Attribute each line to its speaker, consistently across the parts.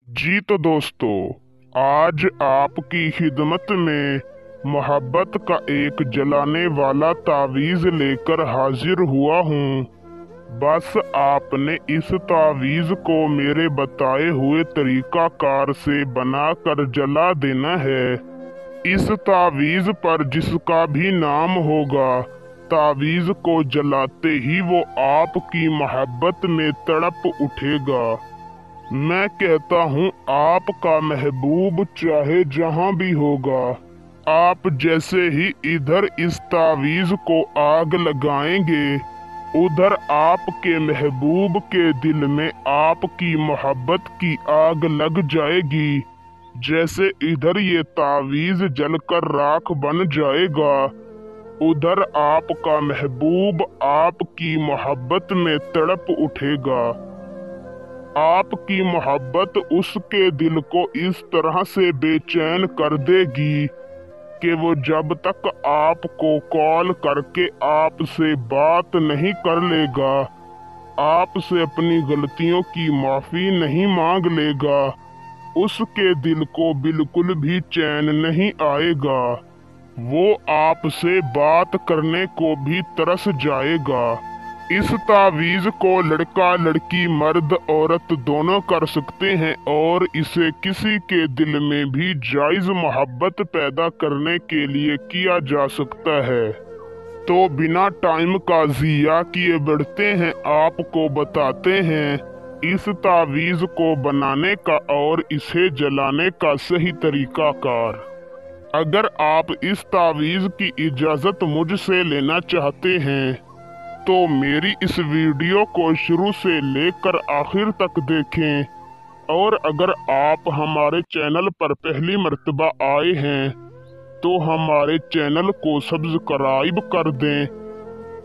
Speaker 1: जी तो दोस्तों, आज आपकी खिदमत में मोहब्बत का एक जलाने वाला तावीज़ लेकर हाजिर हुआ हूँ। बस आपने इस तावीज़ को मेरे बताए हुए तरीकाकार से बनाकर जला देना है। इस तावीज़ पर जिसका भी नाम होगा, तावीज़ को जलाते ही वो आपकी मोहब्बत में तड़प उठेगा। मैं कहता हूँ, आपका महबूब चाहे जहाँ भी होगा, आप जैसे ही इधर इस तावीज़ को आग लगाएंगे, उधर आपके महबूब के दिल में आपकी मोहब्बत की आग लग जाएगी। जैसे इधर ये तावीज़ जलकर राख बन जाएगा, उधर आपका महबूब आपकी मोहब्बत में तड़प उठेगा। आपकी मोहब्बत उसके दिल को इस तरह से बेचैन कर देगी कि वो जब तक आपको कॉल करके आपसे बात नहीं कर लेगा, आपसे अपनी गलतियों की माफ़ी नहीं मांग लेगा, उसके दिल को बिल्कुल भी चैन नहीं आएगा। वो आपसे बात करने को भी तरस जाएगा। इस तावीज़ को लड़का लड़की मर्द औरत दोनों कर सकते हैं और इसे किसी के दिल में भी जायज़ मोहब्बत पैदा करने के लिए किया जा सकता है। तो बिना टाइम का ज़िया किए बढ़ते हैं, आपको बताते हैं इस तावीज़ को बनाने का और इसे जलाने का सही तरीकाकार। अगर आप इस तावीज़ की इजाज़त मुझसे लेना चाहते हैं तो मेरी इस वीडियो को शुरू से लेकर आखिर तक देखें। और अगर आप हमारे चैनल पर पहली मर्तबा आए हैं तो हमारे चैनल को सब्सक्राइब कर दें।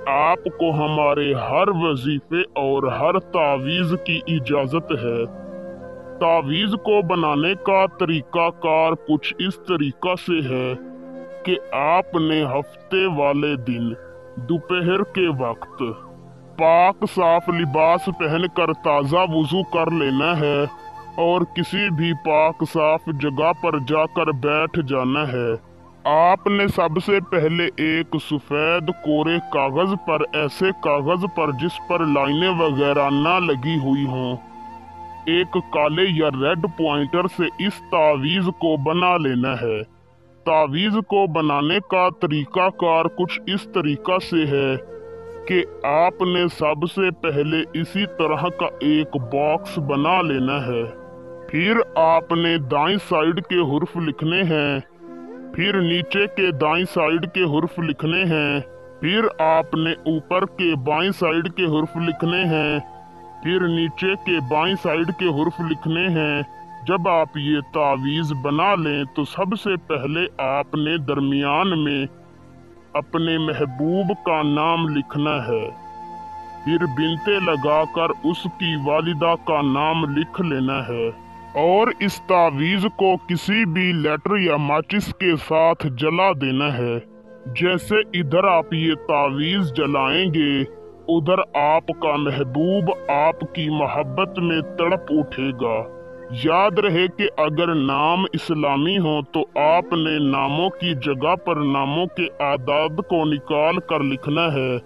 Speaker 1: आपको हमारे हर वजीफे और हर तावीज़ की इजाज़त है। तावीज़ को बनाने का तरीकाकार कुछ इस तरीका से है कि आपने हफ्ते वाले दिन दोपहर के वक्त पाक साफ लिबास पहनकर ताज़ा वुज़ू कर लेना है और किसी भी पाक साफ जगह पर जाकर बैठ जाना है। आपने सबसे पहले एक सफ़ेद कोरे कागज़ पर, ऐसे कागज़ पर जिस पर लाइनें वगैरह ना लगी हुई हों, एक काले या रेड पॉइंटर से इस तावीज़ को बना लेना है। तावीज़ को बनाने का तरीकाकार कुछ इस तरीका से है कि आपने सबसे पहले इसी तरह का एक बॉक्स बना लेना है। फिर आपने दाईं साइड के हुर्फ लिखने हैं, फिर नीचे के दाईं साइड के हुर्फ लिखने हैं, फिर आपने ऊपर के बाईं साइड के हुर्फ लिखने हैं, फिर नीचे के बाईं साइड के हुर्फ लिखने हैं। जब आप ये तावीज़ बना लें तो सबसे पहले आपने दरमियान में अपने महबूब का नाम लिखना है, फिर बिनते लगाकर उसकी वालिदा का नाम लिख लेना है और इस तावीज़ को किसी भी लेटर या माचिस के साथ जला देना है। जैसे इधर आप ये तावीज़ जलाएंगे, उधर आपका महबूब आपकी मोहब्बत में तड़प उठेगा। याद रहे कि अगर नाम इस्लामी हो तो आपने नामों की जगह पर नामों के आदाद को निकाल कर लिखना है।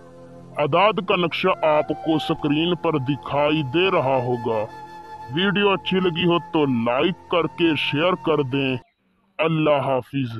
Speaker 1: आदाद का नक्शा आपको स्क्रीन पर दिखाई दे रहा होगा। वीडियो अच्छी लगी हो तो लाइक करके शेयर कर दें। अल्लाह हाफिज।